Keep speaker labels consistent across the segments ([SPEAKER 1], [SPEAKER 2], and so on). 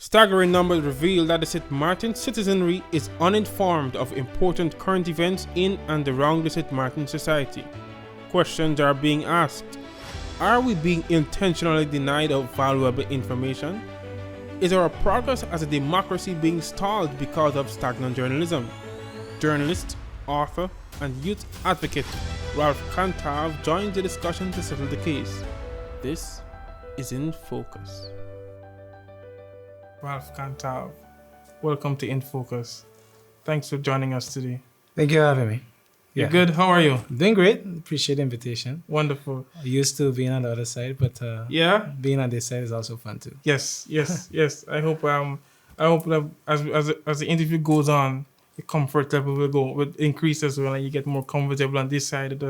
[SPEAKER 1] Staggering numbers reveal that the St.Maarten citizenry is uninformed of important current events in and around the St.Maarten society. Questions are being asked. Are we being intentionally denied of valuable information? Is our progress as a democracy being stalled because of stagnant journalism? Journalist, author, and youth advocate Ralph Cantave joins the discussion to settle the case. This is In Focus. Ralph Cantave, welcome to In Focus. Thanks for joining us today.
[SPEAKER 2] Thank you for having me.
[SPEAKER 1] You're good? How are you?
[SPEAKER 2] Doing great. Appreciate the invitation.
[SPEAKER 1] Wonderful.
[SPEAKER 2] Used to being on the other side, but being on this side is also fun too.
[SPEAKER 1] Yes. I hope that as the interview goes on, the comfort level will increase as well, and you get more comfortable on this side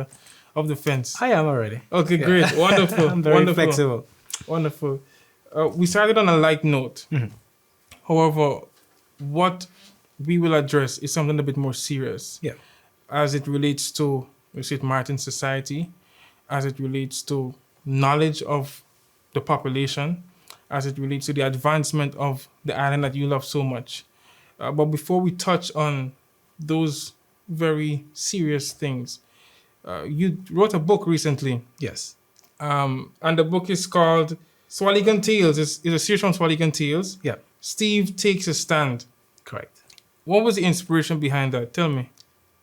[SPEAKER 1] of the fence.
[SPEAKER 2] I am already.
[SPEAKER 1] Okay, great, wonderful.
[SPEAKER 2] I'm very flexible.
[SPEAKER 1] Wonderful. We started on a light note.
[SPEAKER 2] Mm-hmm.
[SPEAKER 1] However, what we will address is something a bit more serious.
[SPEAKER 2] Yeah.
[SPEAKER 1] As it relates to St.Maarten society, as it relates to knowledge of the population, as it relates to the advancement of the island that you love so much. But before we touch on those very serious things, you wrote a book recently.
[SPEAKER 2] Yes.
[SPEAKER 1] And the book is called Swan Tales. It's a series from Swan Tales.
[SPEAKER 2] Yeah.
[SPEAKER 1] Steve Takes a Stand.
[SPEAKER 2] Correct.
[SPEAKER 1] What was the inspiration behind that? Tell me.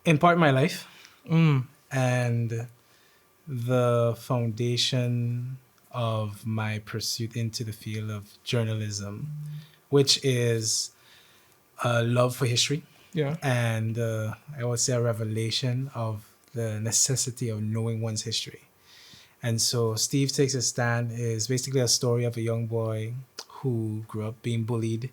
[SPEAKER 2] In part, my life. And the foundation of my pursuit into the field of journalism, which is a love for history.
[SPEAKER 1] Yeah.
[SPEAKER 2] And I would say a revelation of the necessity of knowing one's history. And so Steve Takes a Stand is basically a story of a young boy who grew up being bullied,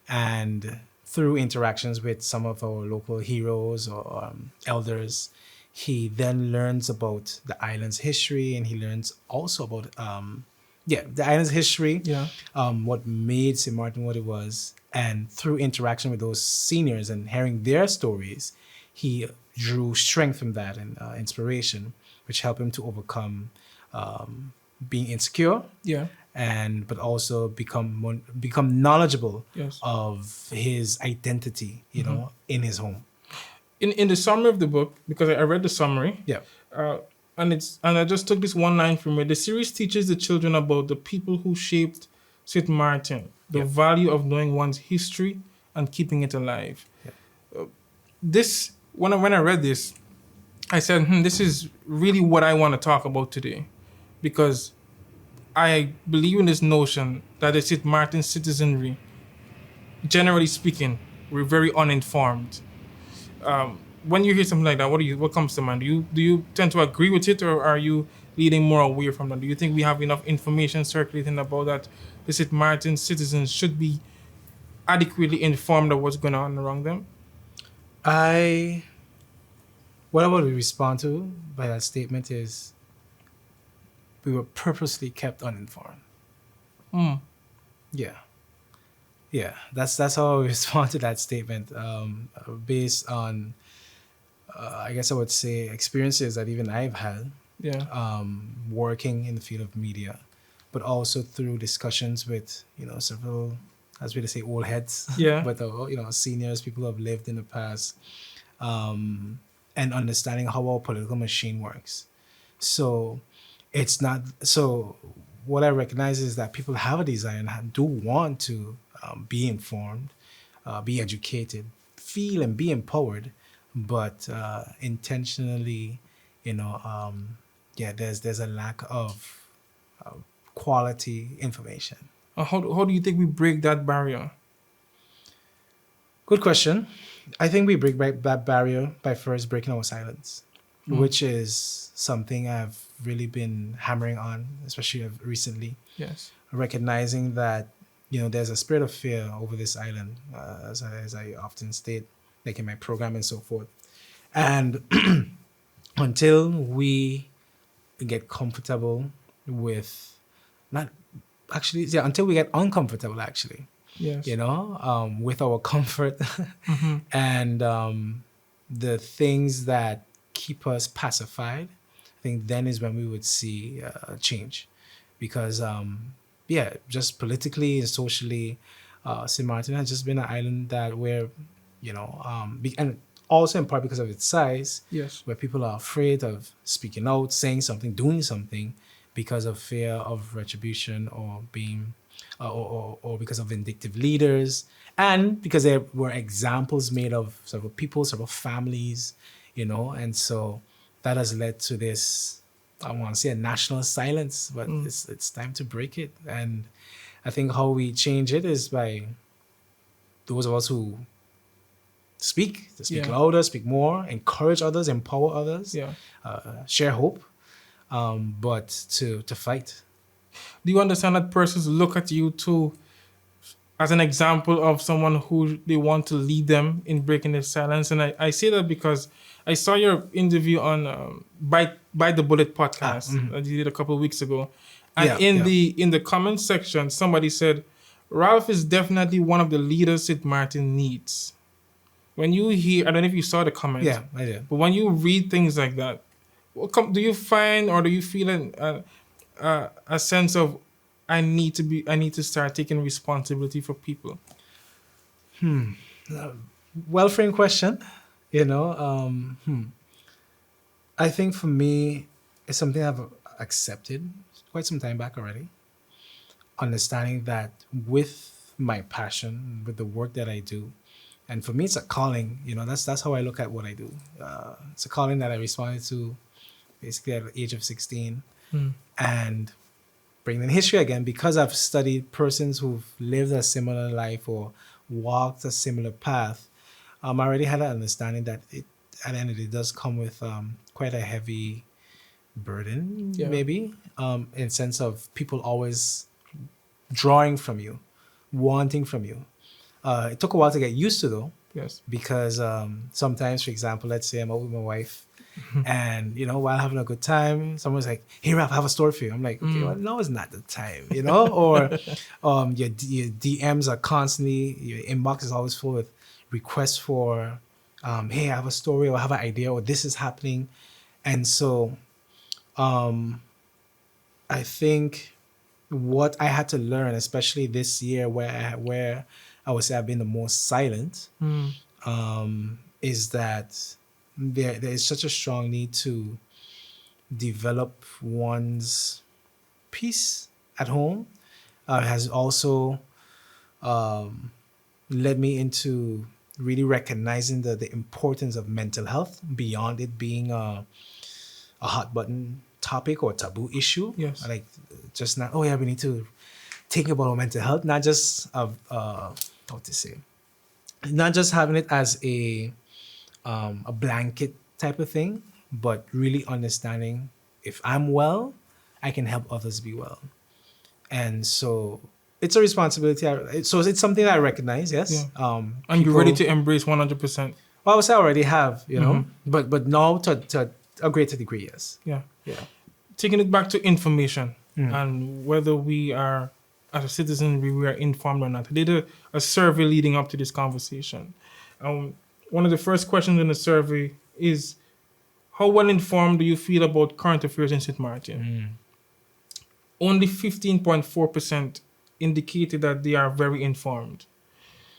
[SPEAKER 2] and through interactions with some of our local heroes or elders, he then learns about the island's history, and he learns also about the island's history, what made St. Maarten what it was. And through interaction with those seniors and hearing their stories, he drew strength from that and inspiration, which helped him to overcome being insecure, but also become knowledgeable of his identity, you know, in his home.
[SPEAKER 1] In the summary of the book, because I read the summary, and I just took this one line from it. The series teaches the children about the people who shaped St. Maarten, the value of knowing one's history and keeping it alive. When I read this, I said, this is really what I want to talk about today, because I believe in this notion that the St. Maarten citizenry, generally speaking, we're very uninformed. When you hear something like that, what comes to mind? Do you tend to agree with it, or are you leading more away from that? Do you think we have enough information circulating about that the St. Maarten citizens should be adequately informed of what's going on around them?
[SPEAKER 2] What I would respond to by that statement is we were purposely kept uninformed. Yeah. That's how I respond to that statement, based on, I guess I would say, experiences that even I've had, working in the field of media, but also through discussions with, several, as we say, old heads, but seniors, people who have lived in the past, and understanding how our political machine works. So what I recognize is that people have a desire and do want to be informed, be educated, feel and be empowered, but intentionally, there's a lack of quality information.
[SPEAKER 1] How do you think we break that barrier?
[SPEAKER 2] Good question. I think we break that barrier by first breaking our silence, which is something I've really been hammering on, especially recently.
[SPEAKER 1] Yes.
[SPEAKER 2] Recognizing that, there's a spirit of fear over this island, as I often state, like in my program and so forth. And until we get comfortable with, until we get uncomfortable, actually, with our comfort and the things that keep us pacified, I think then is when we would see a change. Because, just politically and socially, St. Maarten has just been an island that where, and also in part because of its size,
[SPEAKER 1] Yes.
[SPEAKER 2] where people are afraid of speaking out, saying something, doing something because of fear of retribution or being, or because of vindictive leaders, and because there were examples made of several people, several families, and so that has led to this. I want to say a national silence, but it's time to break it. And I think how we change it is by those of us who speak, to speak
[SPEAKER 1] Yeah.
[SPEAKER 2] louder, speak more, encourage others, empower others,
[SPEAKER 1] Yeah.
[SPEAKER 2] share hope, but to fight.
[SPEAKER 1] Do you understand that persons look at you too as an example of someone who they want to lead them in breaking their silence? And I say that because I saw your interview on Bite the Bullet podcast that you did a couple of weeks ago, and
[SPEAKER 2] Yeah,
[SPEAKER 1] in
[SPEAKER 2] yeah.
[SPEAKER 1] the comment section, somebody said Ralph is definitely one of the leaders St. Maarten needs. When you hear, I don't know if you saw the comment,
[SPEAKER 2] Yeah, I did.
[SPEAKER 1] but when you read things like that, do you find or do you feel a sense of I need to start taking responsibility for people?
[SPEAKER 2] Well framed question. I think for me, it's something I've accepted quite some time back already. Understanding that with my passion, with the work that I do, and for me, it's a calling. That's how I look at what I do. It's a calling that I responded to basically at the age of 16, and bringing in history again because I've studied persons who've lived a similar life or walked a similar path. I already had an understanding that it at the end of the day does come with quite a heavy burden,
[SPEAKER 1] Yeah.
[SPEAKER 2] maybe, in sense of people always drawing from you, wanting from you. It took a while to get used to though,
[SPEAKER 1] Yes.
[SPEAKER 2] because sometimes, for example, let's say I'm out with my wife, and while having a good time, someone's like, "Hey, Ralph, I have a story for you." I'm like, "Okay, well, no, it's not the time," Or your DMs are constantly, your inbox is always full with requests for, "Hey, I have a story," or "I have an idea," or "This is happening," and so I think what I had to learn, especially this year, where I would say I've been the most silent, is that there is such a strong need to develop one's peace at home. Has also led me into really recognizing the importance of mental health beyond it being a hot button topic or taboo issue.
[SPEAKER 1] Yes.
[SPEAKER 2] Like just not, oh yeah, we need to think about our mental health, not just what to say, not just having it as a blanket type of thing, but really understanding if I'm well, I can help others be well. And so it's a responsibility. So it's something that I recognize, yes.
[SPEAKER 1] Yeah. And you're
[SPEAKER 2] People,
[SPEAKER 1] ready to embrace 100%.
[SPEAKER 2] well, I would say I already have, but now to a greater degree, yes.
[SPEAKER 1] Yeah.
[SPEAKER 2] Yeah.
[SPEAKER 1] Taking it back to information and whether we are, as a citizen, we are informed or not. I did a survey leading up to this conversation. One of the first questions in the survey is, how well informed do you feel about current affairs in St. Maarten? Only 15.4% indicated that they are very informed.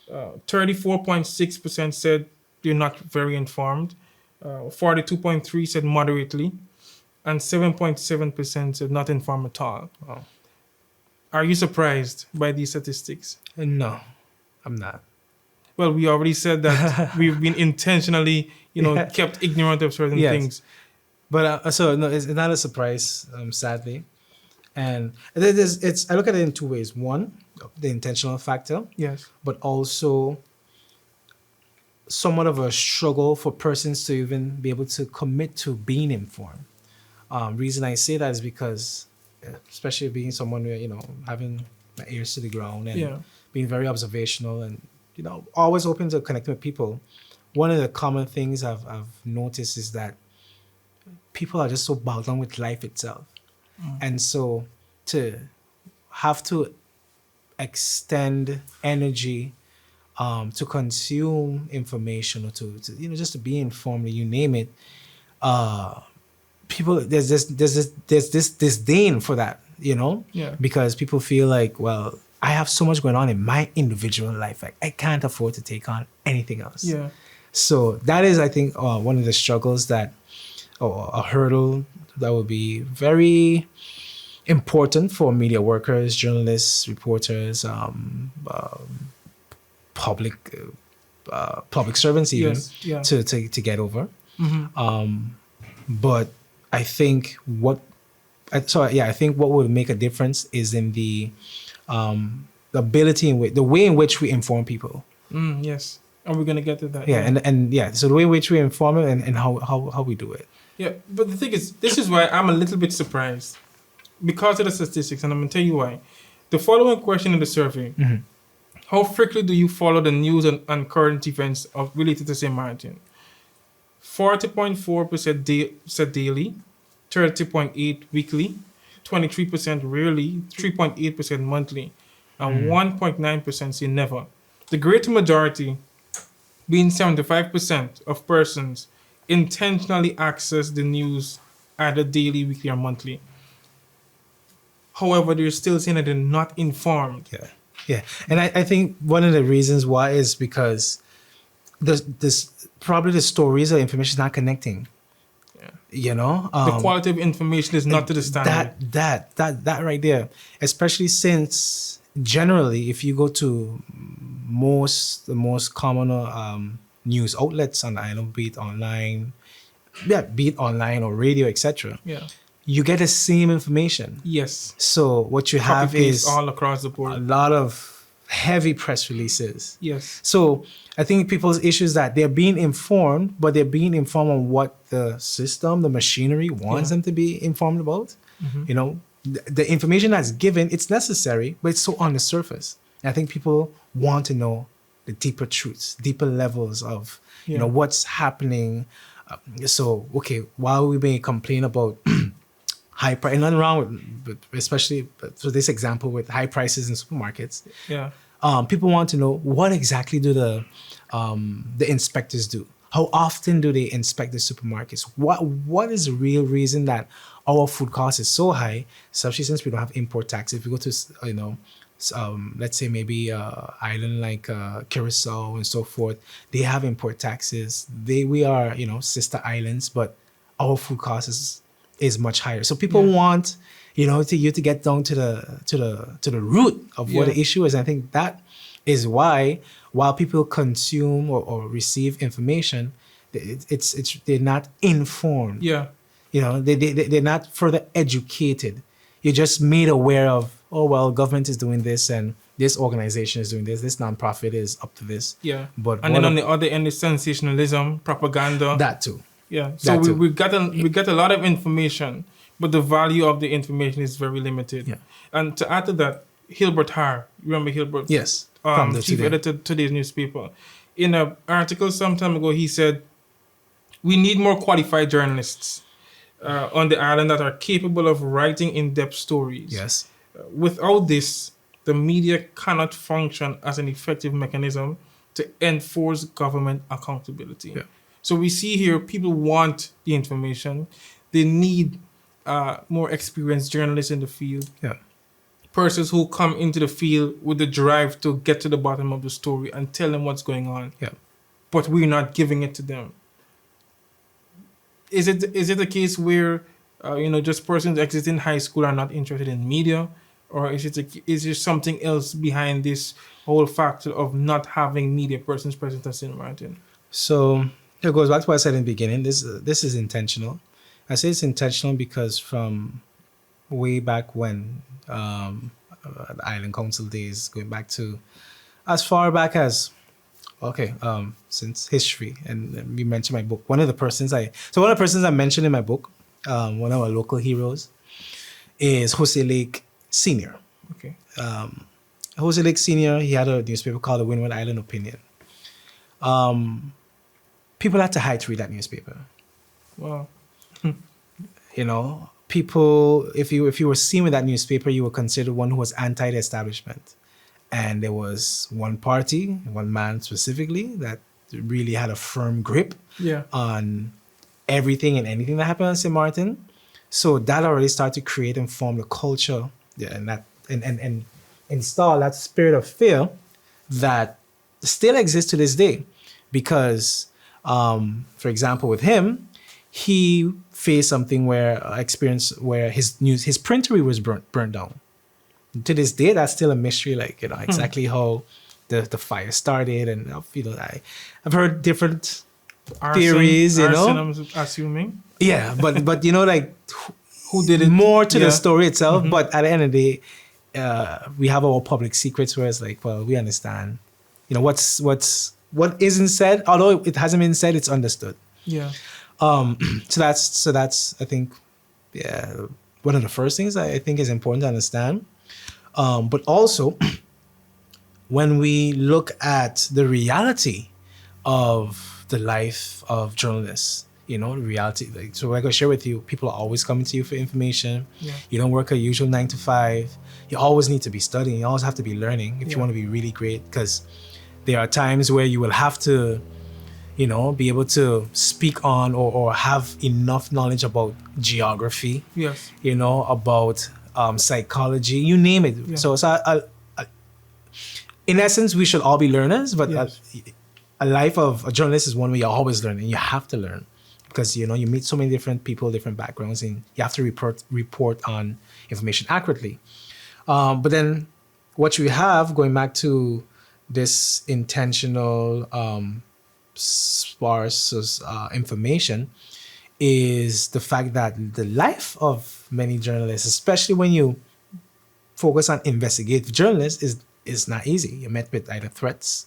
[SPEAKER 1] 34.6% said they're not very informed. 42.3% said moderately. And 7.7% said not informed at all.
[SPEAKER 2] Wow.
[SPEAKER 1] Are you surprised by these statistics?
[SPEAKER 2] No, I'm not.
[SPEAKER 1] Well, we already said that we've been intentionally,
[SPEAKER 2] Yeah.
[SPEAKER 1] kept ignorant of certain
[SPEAKER 2] Yes.
[SPEAKER 1] things.
[SPEAKER 2] But so no, it's not a surprise, sadly. And I look at it in two ways. One, the intentional factor,
[SPEAKER 1] Yes.
[SPEAKER 2] but also somewhat of a struggle for persons to even be able to commit to being informed. Reason I say that is because, especially being someone where, having my ears to the ground and
[SPEAKER 1] Yeah.
[SPEAKER 2] being very observational and, always open to connecting with people. One of the common things I've noticed is that people are just so bogged down with life itself. And so to have to extend energy to consume information or to just to be informed, you name it, people there's this disdain for that,
[SPEAKER 1] Yeah.
[SPEAKER 2] because people feel like, well, I have so much going on in my individual life. Like I can't afford to take on anything else.
[SPEAKER 1] Yeah.
[SPEAKER 2] So that is, I think, one of the struggles that, or a hurdle that will be very important for media workers, journalists, reporters, public public servants, even
[SPEAKER 1] Yes. Yeah.
[SPEAKER 2] to get over.
[SPEAKER 1] Mm-hmm.
[SPEAKER 2] But I think I think what would make a difference is in the ability in which, the way in which we inform people.
[SPEAKER 1] Yes. And we're gonna get to that.
[SPEAKER 2] Yeah, and yeah, so the way in which we inform them and how we do it.
[SPEAKER 1] Yeah, but the thing is, this is why I'm a little bit surprised because of the statistics, and I'm gonna tell you why. The following question in the survey: how frequently do you follow the news and current events related to St. Maarten? 40.4% said daily, 30.8% weekly, 23% rarely, 3.8% monthly, and 1.9% say never. The greater majority, being 75% of persons, intentionally access the news either daily, weekly, or monthly. However, they're still saying that they're not informed.
[SPEAKER 2] Yeah, yeah, and I think one of the reasons why is because this probably the stories or information is not connecting.
[SPEAKER 1] Yeah.
[SPEAKER 2] You know,
[SPEAKER 1] The quality of information is not to the standard.
[SPEAKER 2] that right there, especially since generally, if you go to the most common news outlets on the island, be it online or radio, etc.,
[SPEAKER 1] Yeah.
[SPEAKER 2] you get the same information.
[SPEAKER 1] Yes.
[SPEAKER 2] So what you
[SPEAKER 1] Copy
[SPEAKER 2] have
[SPEAKER 1] paste
[SPEAKER 2] is
[SPEAKER 1] all across the
[SPEAKER 2] a
[SPEAKER 1] board.
[SPEAKER 2] lot of heavy press releases.
[SPEAKER 1] Yes.
[SPEAKER 2] So I think people's issue is that they're being informed, but they're being informed on what the system, the machinery wants them to be informed about. You know, the information that's given, it's necessary, but it's so on the surface. And I think people want to know the deeper truths, deeper levels of, you know, what's happening. So, okay, while we may complain about high price, and nothing wrong with, especially for this example with high prices in supermarkets.
[SPEAKER 1] Yeah.
[SPEAKER 2] People want to know what exactly do the inspectors do? How often do they inspect the supermarkets? What is the real reason that our food cost is so high, especially since we don't have import tax? If you go to let's say maybe island like Curacao and so forth, they have import taxes. We are sister islands, but our food cost is much higher. So people want to get down to the root of what the issue is. And I think that is why while people consume or receive information, they're not informed.
[SPEAKER 1] Yeah.
[SPEAKER 2] They're not further educated. You're just made aware of, oh well, government is doing this and this organization is doing this nonprofit is up to this.
[SPEAKER 1] Yeah.
[SPEAKER 2] But
[SPEAKER 1] and then on the other end is sensationalism, propaganda.
[SPEAKER 2] That too.
[SPEAKER 1] Yeah. So we got a lot of information, but the value of the information is very limited.
[SPEAKER 2] Yeah.
[SPEAKER 1] And to add to that, Hilbert Haar, remember Hilbert?
[SPEAKER 2] Yes.
[SPEAKER 1] Chief editor of today's newspaper. In an article some time ago, he said, we need more qualified journalists on the island that are capable of writing in-depth stories.
[SPEAKER 2] Yes.
[SPEAKER 1] Without this, the media cannot function as an effective mechanism to enforce government accountability.
[SPEAKER 2] Yeah.
[SPEAKER 1] So we see here, people want the information. They need more experienced journalists in the field.
[SPEAKER 2] Yeah.
[SPEAKER 1] Persons who come into the field with the drive to get to the bottom of the story and tell them what's going on.
[SPEAKER 2] Yeah.
[SPEAKER 1] But we're not giving it to them. Is it a case where just persons exiting high school are not interested in media, or is there something else behind this whole factor of not having media persons present at St. Maarten?
[SPEAKER 2] So it goes back to what I said in the beginning. This is intentional. I say it's intentional because from way back when, the Island Council days, going back to as far back as since history, and we mentioned my book. One of the persons I mentioned in my book, one of our local heroes, is Jose Lake Senior.
[SPEAKER 1] Okay.
[SPEAKER 2] Jose Lake Senior, he had a newspaper called the Windward Island Opinion. People had to hide to read that newspaper.
[SPEAKER 1] Wow.
[SPEAKER 2] People, if you were seen with that newspaper, you were considered one who was anti the establishment. And there was one party, one man specifically, that really had a firm grip on everything and anything that happened on St. Maarten. So that already started to create and form the culture, and install that spirit of fear that still exists to this day. Because, for example, with him, he faced something where experience where his printery was burnt down. To this day, that's still a mystery. Like, exactly how the fire started, and I've heard different theories.
[SPEAKER 1] Arson, I'm assuming.
[SPEAKER 2] Yeah, but like
[SPEAKER 1] Who did it?
[SPEAKER 2] more to the
[SPEAKER 1] Yeah.
[SPEAKER 2] story itself. But at the end of the day, we have our public secrets where it's like, well, we understand. What isn't said, although it hasn't been said, it's understood.
[SPEAKER 1] Yeah.
[SPEAKER 2] So that's I think, yeah, one of the first things I think is important to understand. But also, when we look at the reality of the life of journalists, the reality. Like, so, like I share with you, people are always coming to you for information.
[SPEAKER 1] Yeah.
[SPEAKER 2] You don't work a usual 9 to 5. You always need to be studying. You always have to be learning if you
[SPEAKER 1] Yeah.
[SPEAKER 2] want to be really great. Because there are times where you will have to, be able to speak on or have enough knowledge about geography.
[SPEAKER 1] Yes.
[SPEAKER 2] About psychology, you name it.
[SPEAKER 1] Yeah.
[SPEAKER 2] So in essence, we should all be learners, but
[SPEAKER 1] Yes.
[SPEAKER 2] a life of a journalist is one where you're always learning. You have to learn because, you meet so many different people, different backgrounds, and you have to report on information accurately. But then what we have, going back to this intentional sparse information, is the fact that the life of many journalists, especially when you focus on investigative journalists, is not easy. You're met with either threats,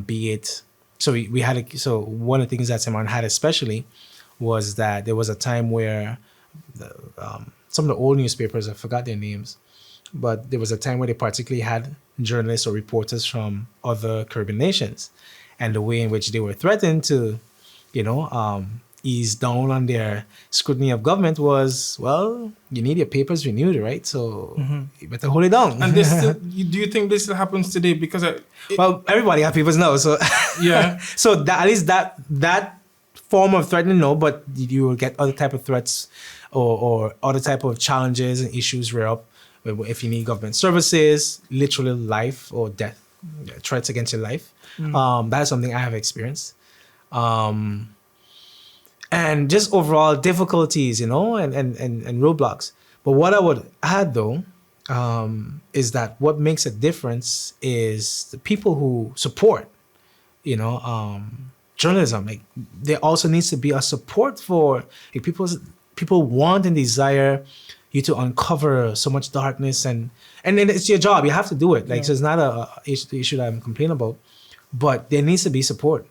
[SPEAKER 2] be it. So we had so one of the things that St.Maarten had especially was that there was a time where some of the old newspapers, I forgot their names, but there was a time where they particularly had journalists or reporters from other Caribbean nations, and the way in which they were threatened to, ease down on their scrutiny of government was, well, you need your papers renewed, right? So you better hold it down.
[SPEAKER 1] And this, do you think this still happens today? Because
[SPEAKER 2] well, everybody have papers now, so
[SPEAKER 1] yeah.
[SPEAKER 2] So that, at least that form of threatening, no, but you will get other type of threats or other type of challenges and issues rear up if you need government services, literally life or death, threats against your life. That is something I have experienced. And just overall difficulties, and roadblocks. But what I would add, though, is that what makes a difference is the people who support, journalism. Like, there also needs to be a support for people want and desire you to uncover so much darkness, and then it's your job. You have to do it. Like, so it's not a issue that I'm complaining about, but there needs to be support.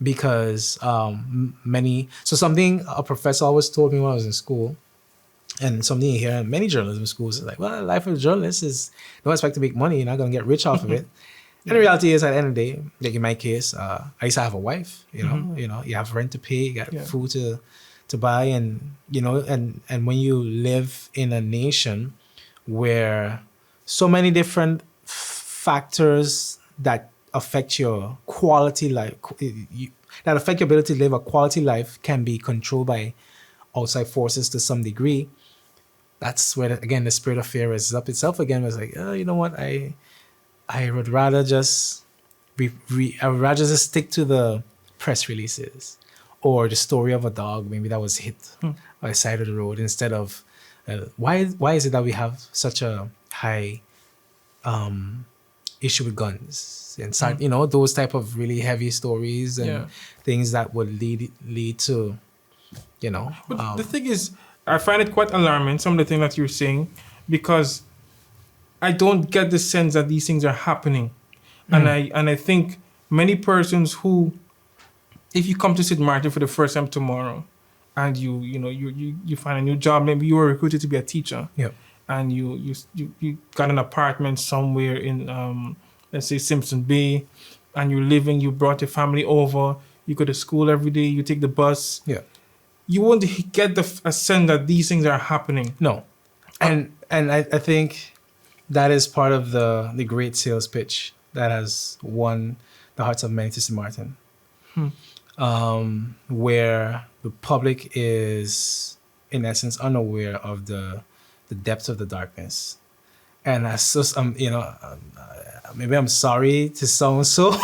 [SPEAKER 2] Because something a professor always told me when I was in school, and something you hear in many journalism schools is like, well, the life of a journalist is don't expect to make money. You're not going to get rich off of it. And the reality is, at the end of the day, like in my case, I used to have a wife. You have rent to pay, you got food to buy, and and when you live in a nation where so many different factors that affect your quality life, that affect your ability to live a quality life, can be controlled by outside forces to some degree. That's where, again, the spirit of fear is up itself again. It's like, you know what, I would rather just stick to the press releases or the story of a dog maybe that was hit by the side of the road, instead of why is it that we have such a high issue with guns and those type of really heavy stories and things that would lead to
[SPEAKER 1] But the thing is, I find it quite alarming, some of the things that you're saying, because I don't get the sense that these things are happening. And I think many persons who, if you come to St.Maarten for the first time tomorrow and you find a new job, maybe you were recruited to be a teacher.
[SPEAKER 2] Yeah.
[SPEAKER 1] And you got an apartment somewhere in, let's say, Simpson Bay, and you're living, you brought your family over, you go to school every day, you take the bus.
[SPEAKER 2] Yeah.
[SPEAKER 1] You won't get a sense that these things are happening.
[SPEAKER 2] No. And I think that is part of the great sales pitch that has won the hearts of many to St.Maarten. Where the public is, in essence, unaware of the depths of the darkness And that's just maybe I'm sorry to so and so,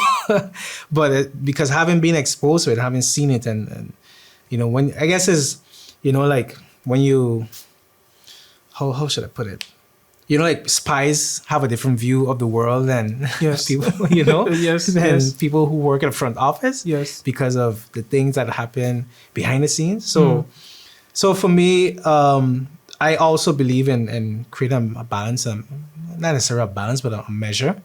[SPEAKER 2] but because having been exposed to it, having seen it, and when I guess is like when you how should I put it? Like spies have a different view of the world than
[SPEAKER 1] Yes.
[SPEAKER 2] people,
[SPEAKER 1] Yes,
[SPEAKER 2] than
[SPEAKER 1] yes.
[SPEAKER 2] people who work at the front office.
[SPEAKER 1] Yes.
[SPEAKER 2] Because of the things that happen behind the scenes. So for me, I also believe in creating a balance, not necessarily a balance, but a measure,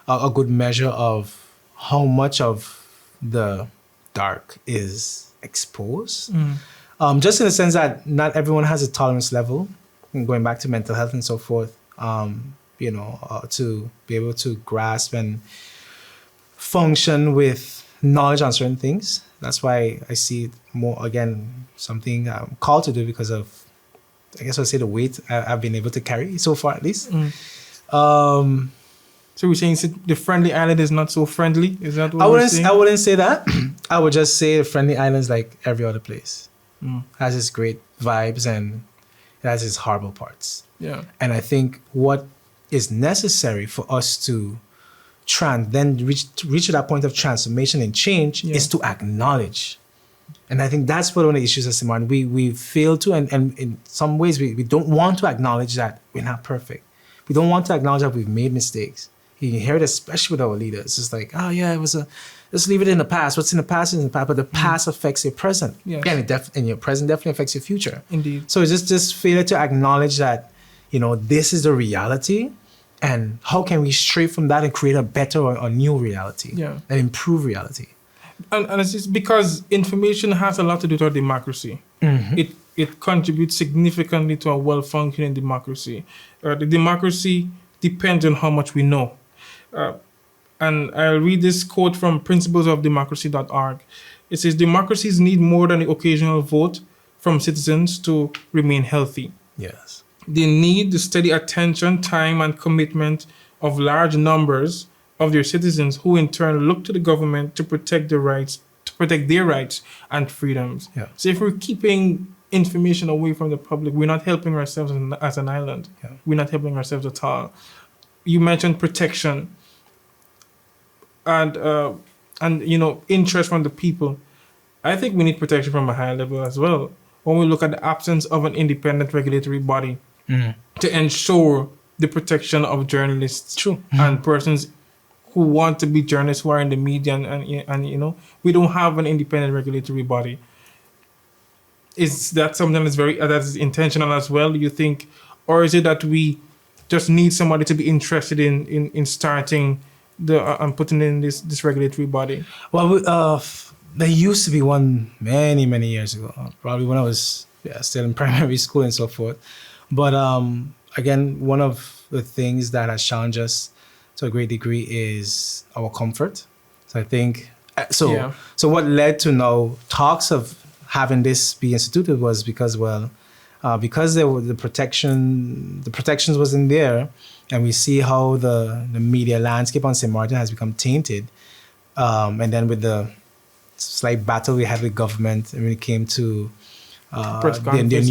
[SPEAKER 2] a good measure of how much of the dark is exposed. Just in the sense that not everyone has a tolerance level, going back to mental health and so forth, to be able to grasp and function with knowledge on certain things. That's why I see it more, again, something I'm called to do because of, I guess I'll say, the weight I've been able to carry so far, at least.
[SPEAKER 1] So we're saying the friendly island is not so friendly? Is that what we're saying?
[SPEAKER 2] I wouldn't say that. I would just say the friendly island is like every other place. Has its great vibes and it has its horrible parts.
[SPEAKER 1] Yeah.
[SPEAKER 2] And I think what is necessary for us to then reach to that point of transformation and change is to acknowledge. And I think that's one of the issues at St.Maarten. We fail to, and in some ways we don't want to acknowledge that we're not perfect. We don't want to acknowledge that we've made mistakes. You hear it especially with our leaders. It's like, oh yeah, let's leave it in the past. What's in the past is in the past, but the past affects your present.
[SPEAKER 1] Yes.
[SPEAKER 2] And your present definitely affects your future.
[SPEAKER 1] Indeed.
[SPEAKER 2] So it's just failure to acknowledge that, this is the reality, and how can we stray from that and create a better or new reality, an improved reality.
[SPEAKER 1] And it's just because information has a lot to do with our democracy. It contributes significantly to a well-functioning democracy. The democracy depends on how much we know. And I'll read this quote from principlesofdemocracy.org. It says, democracies need more than the occasional vote from citizens to remain healthy.
[SPEAKER 2] Yes.
[SPEAKER 1] They need the steady attention, time, and commitment of large numbers of their citizens who in turn look to the government to protect their rights and freedoms.
[SPEAKER 2] Yeah.
[SPEAKER 1] So if we're keeping information away from the public, we're not helping ourselves as an island.
[SPEAKER 2] Yeah.
[SPEAKER 1] We're not helping ourselves at all. You mentioned protection and interest from the people. I think we need protection from a higher level as well. When we look at the absence of an independent regulatory body to ensure the protection of journalists and persons who want to be journalists who are in the media, and we don't have an independent regulatory body. Is that something that is intentional as well, you think, or is it that we just need somebody to be interested in starting and putting in this regulatory body?
[SPEAKER 2] Well, there used to be one many years ago, probably when I was still in primary school and so forth. But again, one of the things that has challenged us to a great degree is our comfort. So I think so what led to now talks of having this be instituted was because there were the protections wasn't there, and we see how the media landscape on St.Maarten has become tainted, and then with the slight battle we had with government when it came to their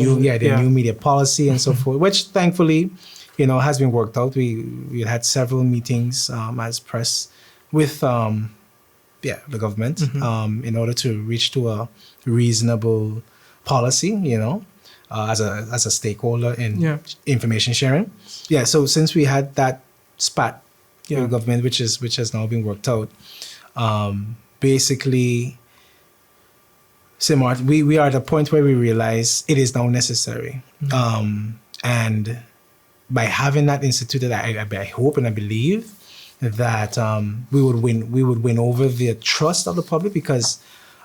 [SPEAKER 2] new media policy and so forth, which thankfully has been worked out. We had several meetings as press with the government in order to reach to a reasonable policy, as a stakeholder in information sharing. Yeah, so since we had that spat with government, which has now been worked out, basically St.Maarten, we are at a point where we realize it is now necessary. And by having that instituted, I hope and I believe that we would win over the trust of the public, because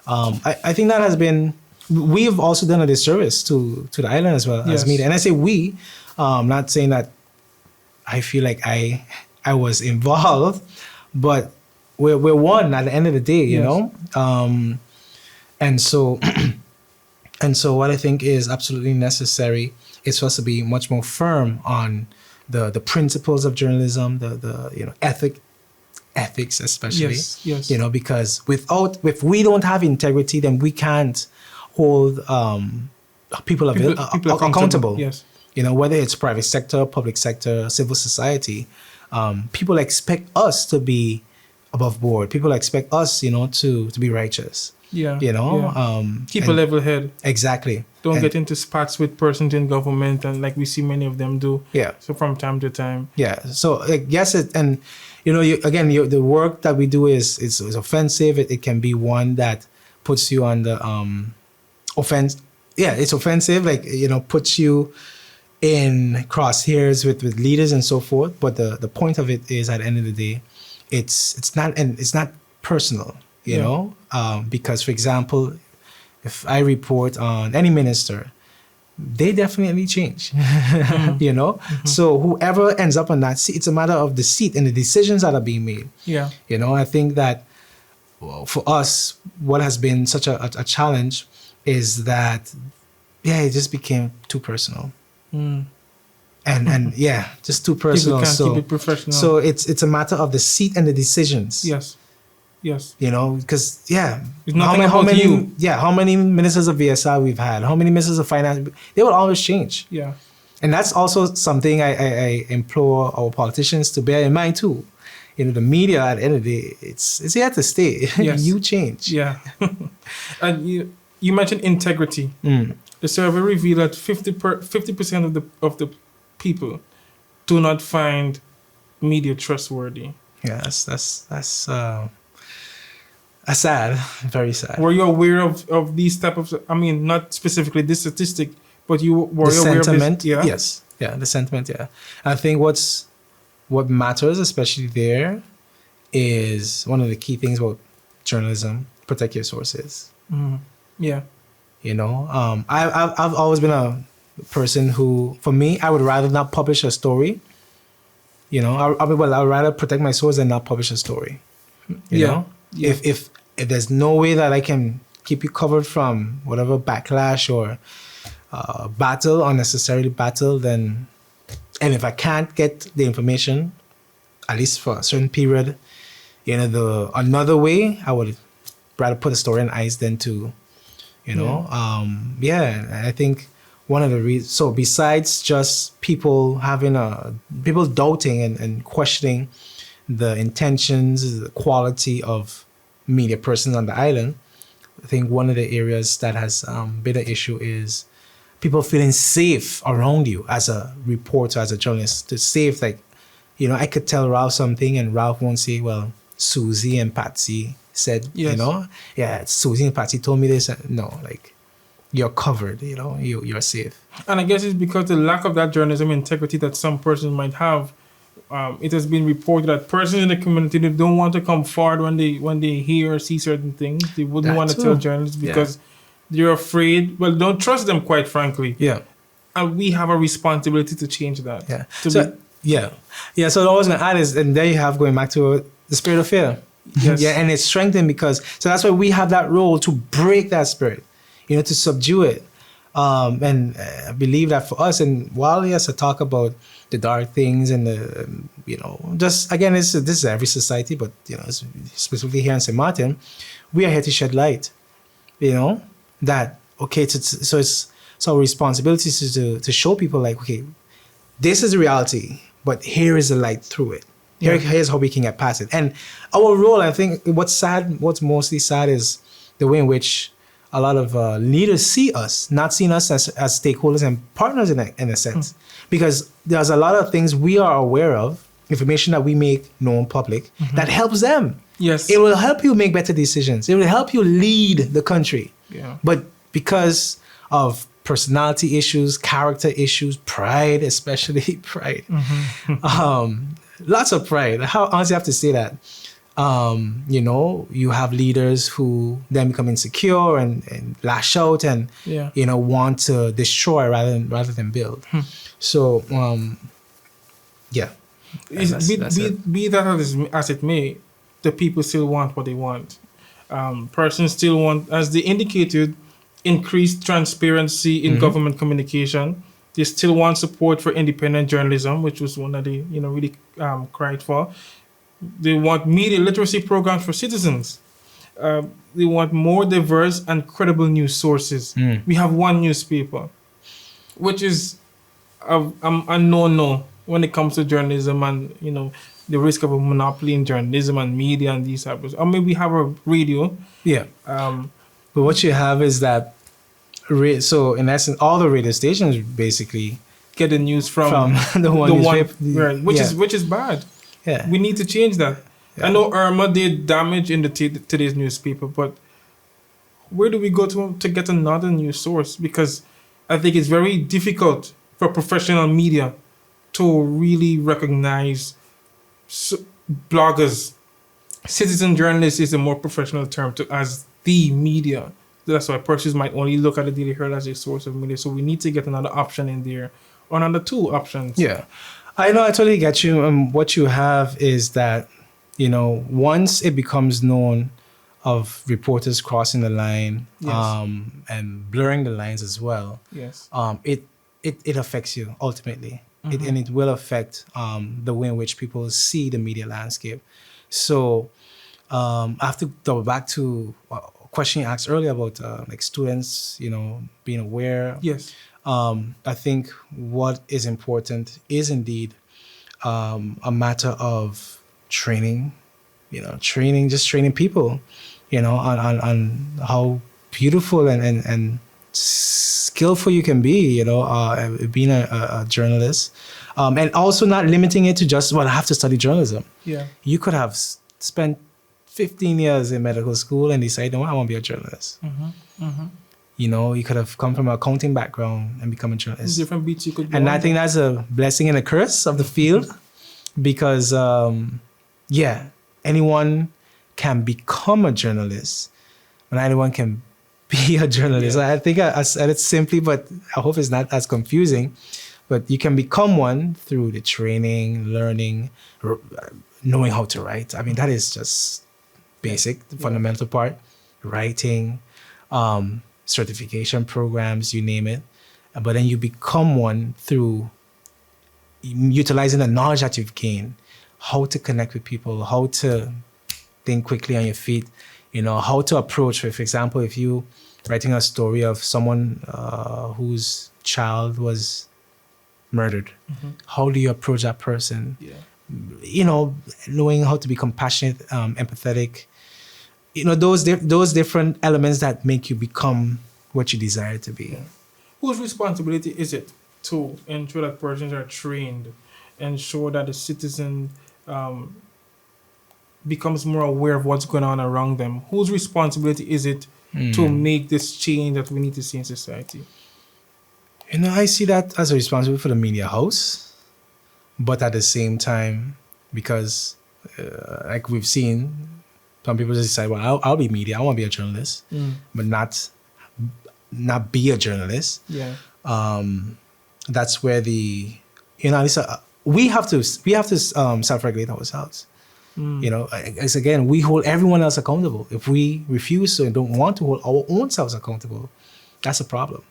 [SPEAKER 2] I think that has been, we've also done a disservice to the island as well as media. And I say we, not saying that I feel like I was involved, but we're one at the end of the day, you know? And so what I think is absolutely necessary is for us to be much more firm on the principles of journalism, the ethics especially. Because if we don't have integrity, then we can't hold people accountable. You know, whether it's private sector, public sector, civil society, people expect us to be above board. People expect us, you know, to be righteous.
[SPEAKER 1] Yeah.
[SPEAKER 2] You know,
[SPEAKER 1] Yeah. Keep a level head.
[SPEAKER 2] Exactly.
[SPEAKER 1] Don't get into spats with persons in government, and like we see many of them do.
[SPEAKER 2] Yeah.
[SPEAKER 1] So from time to time.
[SPEAKER 2] Yeah. So yes, and you know, the work that we do is offensive. It can be one that puts you on the offense. Yeah, it's offensive. Like, you know, puts you in crosshairs with leaders and so forth. But the point of it is, at the end of the day, it's not personal. You know, because, for example, if I report on any minister, they definitely change. You know, so whoever ends up on that seat, it's a matter of the seat and the decisions that are being made.
[SPEAKER 1] Yeah.
[SPEAKER 2] You know, I think that, well, for us, what has been such a challenge is that, it just became too personal. And yeah, just too personal.
[SPEAKER 1] People can't keep it professional.
[SPEAKER 2] So it's a matter of the seat and the decisions.
[SPEAKER 1] Yes.
[SPEAKER 2] You know, because
[SPEAKER 1] it's nothing about you.
[SPEAKER 2] Yeah, how many ministers of VSI we've had, how many ministers of finance, they will always change.
[SPEAKER 1] Yeah.
[SPEAKER 2] And that's also something I implore our politicians to bear in mind too. You know, the media, at the end of the day, it's here to stay.
[SPEAKER 1] Yes.
[SPEAKER 2] You change.
[SPEAKER 1] Yeah. And you mentioned integrity. The survey revealed that 50% of the people do not find media trustworthy.
[SPEAKER 2] Yeah, that's sad, very sad.
[SPEAKER 1] Were you aware of these type of? I mean, not specifically this statistic, but you were
[SPEAKER 2] The
[SPEAKER 1] aware
[SPEAKER 2] sentiment,
[SPEAKER 1] of this? Yeah.
[SPEAKER 2] Yes, the sentiment. Yeah, I think what matters, especially there, is one of the key things about journalism: protect your sources.
[SPEAKER 1] Yeah.
[SPEAKER 2] You know, I've always been a person who, for me, I would rather not publish a story. You know, I'd rather protect my source than not publish a story. You know, if there's no way that I can keep you covered from whatever backlash or unnecessarily battle, then, and if I can't get the information, at least for a certain period, you know, another way, I would rather put a story on ice than to, you know, I think one of the reasons, so besides just people people doubting and questioning the intentions, the quality of media persons on the island, I think one of the areas that has been an issue is people feeling safe around you as a reporter, as a journalist, to safe, like, you know, I could tell Ralph something and Ralph won't say, well, Susie and Patsy said, you know, Susie and Patsy told me this. No, like, you're covered, you know, you're safe. And
[SPEAKER 1] I guess it's because the lack of that journalism integrity that some persons might have. It has been reported that persons in the community, they don't want to come forward when they hear or see certain things. They wouldn't want to tell journalists because they're afraid. Well, don't trust them, quite frankly.
[SPEAKER 2] Yeah.
[SPEAKER 1] And we have a responsibility to change that.
[SPEAKER 2] Yeah. So what I was going to add is, and there you have, going back to the spirit of fear.
[SPEAKER 1] Yes.
[SPEAKER 2] Yeah, and it's strengthened because, so that's why we have that role to break that spirit, you know, to subdue it. And I believe that for us, and while, yes, I talk about the dark things and the, you know, just, again, this is every society, but, you know, specifically here in St. Maarten, we are here to shed light, you know, that, okay, so our responsibility is to show people, like, okay, this is the reality, but here is the light through it. Here's how we can get past it. And our role, I think, what's mostly sad is the way in which a lot of leaders see us, not seeing us as stakeholders and partners in a sense. Because there's a lot of things we are aware of, information that we make known public, that helps them.
[SPEAKER 1] Yes.
[SPEAKER 2] It will help you make better decisions. It will help you lead the country.
[SPEAKER 1] Yeah.
[SPEAKER 2] But because of personality issues, character issues, pride, especially pride, lots of pride. How honestly, I have to say that. You know, you have leaders who then become insecure and lash out and you know, want to destroy rather than build. So be
[SPEAKER 1] that as it may, the people still want what they want. Persons still want, as they indicated, increased transparency in government communication. They still want support for independent journalism, which was one that they, you know, really cried for. They want media literacy programs for citizens. They want more diverse and credible news sources. We have one newspaper, which is I'm a no when it comes to journalism and the risk of a monopoly in journalism and media and these types. Or maybe have a radio.
[SPEAKER 2] Yeah.
[SPEAKER 1] Um,
[SPEAKER 2] But what you have is that, so in essence, all the radio stations basically
[SPEAKER 1] get the news
[SPEAKER 2] from
[SPEAKER 1] from
[SPEAKER 2] the one
[SPEAKER 1] the one,
[SPEAKER 2] newspaper.
[SPEAKER 1] right? Which
[SPEAKER 2] Yeah.
[SPEAKER 1] is bad.
[SPEAKER 2] Yeah.
[SPEAKER 1] We need to change that.
[SPEAKER 2] Yeah.
[SPEAKER 1] I know Irma did damage in the today's newspaper, but where do we go to get another news source? Because I think it's very difficult for professional media to really recognize bloggers. Citizen journalist is a more professional term to as the media. That's why persons might only look at the Daily Herald as a source of media. So we need to get another option in there, or another two options.
[SPEAKER 2] Yeah. I know, I totally get you. What you have is that, once it becomes known of reporters crossing the line,
[SPEAKER 1] Yes.
[SPEAKER 2] and blurring the lines as well,
[SPEAKER 1] Yes.
[SPEAKER 2] it affects you ultimately.
[SPEAKER 1] Mhm.
[SPEAKER 2] And it will affect the way in which people see the media landscape. So I have to double back to a question you asked earlier about like students, being aware.
[SPEAKER 1] Yes.
[SPEAKER 2] I think what is important is indeed a matter of training, just training people, on how beautiful and skillful you can be, being a journalist. And also not limiting it to just, well, I have to study journalism.
[SPEAKER 1] Yeah.
[SPEAKER 2] You could have spent 15 years in medical school and decide, no, I want to be a journalist. You could have come from an accounting background and become a journalist.
[SPEAKER 1] Different beats you could go
[SPEAKER 2] And
[SPEAKER 1] on.
[SPEAKER 2] I think that's a blessing and a curse of the field because, anyone can become a journalist, and anyone can be a journalist.
[SPEAKER 1] Yeah.
[SPEAKER 2] I think I said it simply, but I hope it's not as confusing. But you can become one through the training, learning, knowing how to write. I mean, that is just basic, the fundamental part. Writing, certification programs, you name it. But then you become one through utilizing the knowledge that you've gained, how to connect with people, how to think quickly on your feet, how to approach. For example, if you writing a story of someone whose child was murdered, how do you approach that person?
[SPEAKER 1] Yeah.
[SPEAKER 2] Knowing how to be compassionate, empathetic, those different elements that make you become what you desire to be.
[SPEAKER 1] Yeah. Whose responsibility is it to ensure that persons are trained, ensure that the citizen becomes more aware of what's going on around them? Whose responsibility is it to make this change that we need to see in society?
[SPEAKER 2] I see that as a responsibility for the media house, but at the same time, because like we've seen, some people just decide, well, I'll be media, I want to be a journalist, but not be a journalist.
[SPEAKER 1] Yeah.
[SPEAKER 2] That's where we have to self-regulate ourselves. As again, we hold everyone else accountable. If we refuse to and don't want to hold our own selves accountable, that's a problem.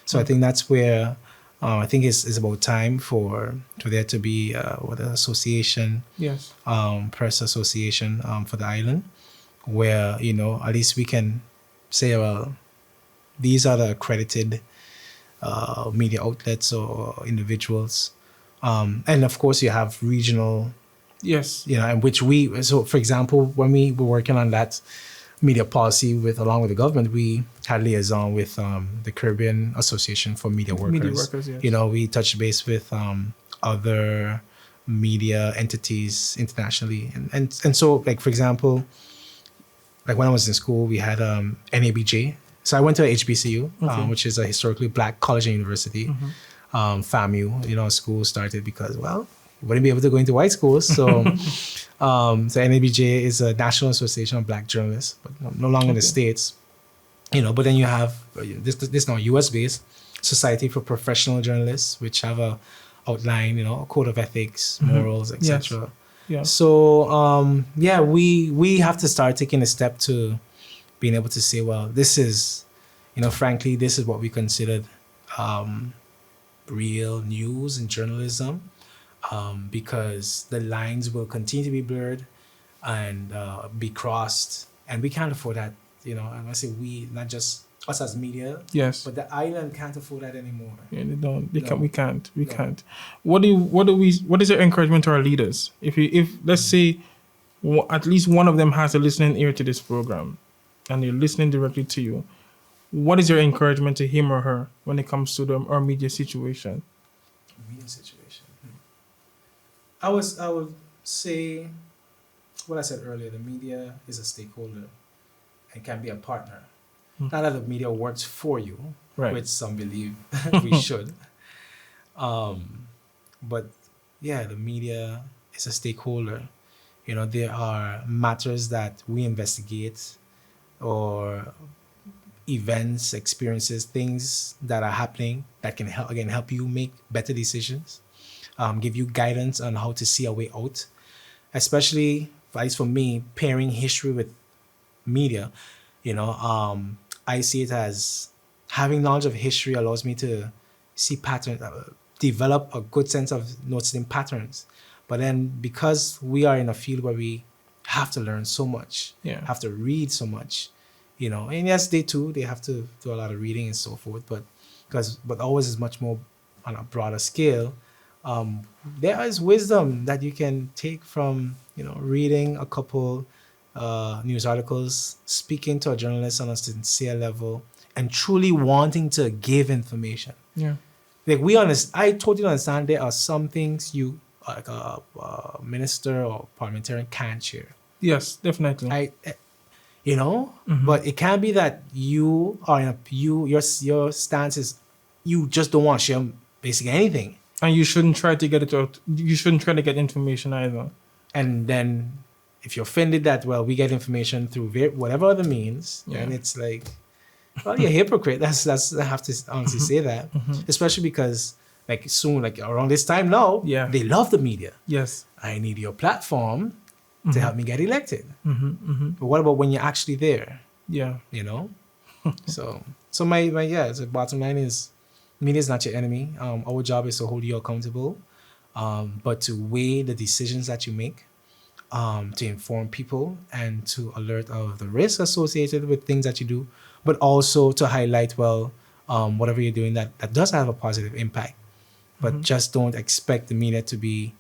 [SPEAKER 2] So I think that's where I think it's about time for there to be an association,
[SPEAKER 1] Yes.
[SPEAKER 2] press association for the island, where at least we can say, well, these are the accredited media outlets or individuals, and of course you have regional.
[SPEAKER 1] Yes.
[SPEAKER 2] In which so for example, when we were working on that media policy along with the government, we had liaison with the Caribbean Association for Media Workers.
[SPEAKER 1] Media workers, yes.
[SPEAKER 2] We touched base with other media entities internationally. And so, like, for example, like when I was in school, we had NABJ. So I went to HBCU, which is a historically black college and university. FAMU, school started because, well, you wouldn't be able to go into white schools. So, so NABJ is a National Association of Black Journalists, but no longer in the States. But then you have this now US-based Society for Professional Journalists, which have a outline, a code of ethics, morals, etc.
[SPEAKER 1] Yes. Yeah.
[SPEAKER 2] So, we have to start taking a step to being able to say, well, this is, frankly, this is what we considered real news and journalism. Because the lines will continue to be blurred and be crossed, and we can't afford that. And I say we, not just us as media.
[SPEAKER 1] Yes.
[SPEAKER 2] But the island can't afford that anymore.
[SPEAKER 1] Yeah, they don't. They
[SPEAKER 2] No.
[SPEAKER 1] can't. We can't. We
[SPEAKER 2] No.
[SPEAKER 1] can't. What is your encouragement to our leaders? If let's say at least one of them has a listening ear to this program, and they're listening directly to you, what is your encouragement to him or her when it comes to our media situation?
[SPEAKER 2] Media situation. I would say what I said earlier. The media is a stakeholder and can be a partner. Not that the media works for you,
[SPEAKER 1] Right.
[SPEAKER 2] which some believe we should. But yeah, the media is a stakeholder. You know, there are matters that we investigate or events, experiences, things that are happening that can help you make better decisions, give you guidance on how to see a way out. Especially, at least for me, pairing history with media, you know, I see it as having knowledge of history allows me to see patterns, develop a good sense of noticing patterns. But then because we are in a field where we have to learn so much,
[SPEAKER 1] Yeah.
[SPEAKER 2] have to read so much, you know, and yes, they have to do a lot of reading and so forth, but always is much more on a broader scale. There is wisdom that you can take from, you know, reading a couple news articles, speaking to a journalist on a sincere level, and truly wanting to give information.
[SPEAKER 1] Yeah.
[SPEAKER 2] Like I totally understand there are some things you, like a minister or parliamentarian, can't share.
[SPEAKER 1] Yes, definitely.
[SPEAKER 2] You know, but it can't be that you are your stance is you just don't want to share basically anything.
[SPEAKER 1] And you shouldn't try to get it out. You shouldn't try to get information either.
[SPEAKER 2] And then if you're offended that, well, we get information through whatever other means, then it's like, well, you're a hypocrite. That's I have to honestly say that, especially because like soon, like around this time now, they love the media.
[SPEAKER 1] Yes.
[SPEAKER 2] I need your platform to help me get elected. But what about when you're actually there?
[SPEAKER 1] Yeah.
[SPEAKER 2] You know? so my the bottom line is media is not your enemy. Our job is to hold you accountable, but to weigh the decisions that you make, to inform people and to alert of the risks associated with things that you do, but also to highlight, well, whatever you're doing that does have a positive impact. But just don't expect the media to be,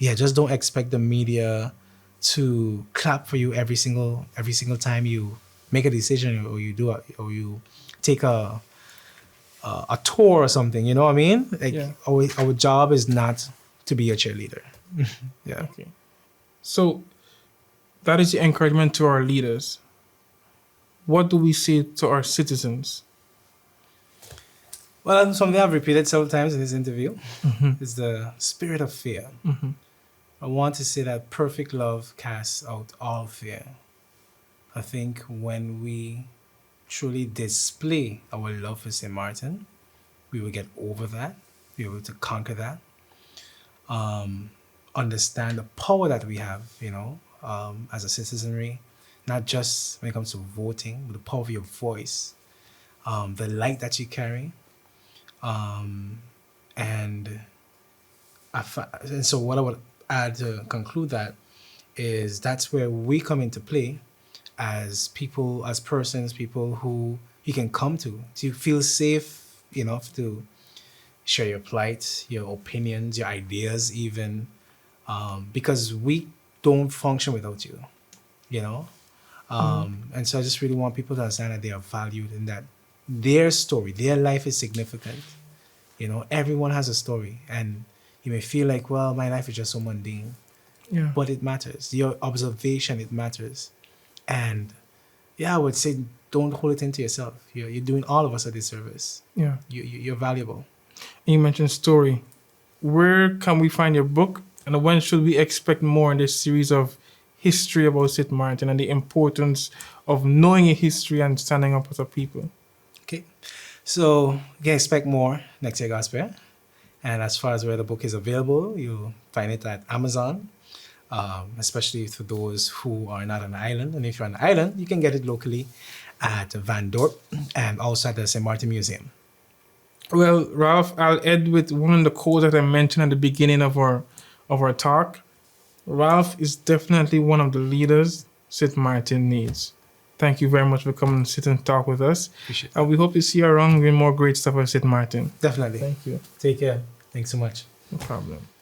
[SPEAKER 2] just don't expect the media to clap for you every single time you make a decision or you take a tour or something. You know what I mean? Like our job is not to be a cheerleader. Yeah.
[SPEAKER 1] Okay. So that is the encouragement to our leaders. What do we say to our citizens?
[SPEAKER 2] Well, something I've repeated several times in this interview is the spirit of fear. I want to say that perfect love casts out all fear. I think when we truly display our love for St. Maarten, we will get over that, be able to conquer that, understand the power that we have, you know, as a citizenry, not just when it comes to voting, but the power of your voice, the light that you carry. And so what I would add to conclude that is that's where we come into play as people, as persons, people who you can come to feel safe enough to share your plight, your opinions, your ideas even, because we don't function without you, you know? And so I just really want people to understand that they are valued and that their story, their life is significant. You know, everyone has a story and you may feel like, well, my life is just so mundane.
[SPEAKER 1] Yeah.
[SPEAKER 2] But it matters. Your observation, it matters. And yeah, I would say don't hold it into yourself. You're doing all of us a disservice.
[SPEAKER 1] Yeah.
[SPEAKER 2] You're valuable.
[SPEAKER 1] And you mentioned story. Where can we find your book? And when should we expect more in this series of history about St. Maarten and the importance of knowing your history and standing up as a people?
[SPEAKER 2] Okay. So you can expect more next year, Gospel. And as far as where the book is available, you'll find it at Amazon, especially for those who are not on the island. And if you're on the island, you can get it locally at Van Dorp and also at the St. Maarten Museum.
[SPEAKER 1] Well, Ralph, I'll end with one of the quotes that I mentioned at the beginning of our talk. Ralph is definitely one of the leaders St. Maarten needs. Thank you very much for coming and sit and talk with us.
[SPEAKER 2] Appreciate
[SPEAKER 1] We hope to see you around with more great stuff at St. Maarten.
[SPEAKER 2] Definitely.
[SPEAKER 1] Thank you.
[SPEAKER 2] Take care. Thanks so much.
[SPEAKER 1] No problem.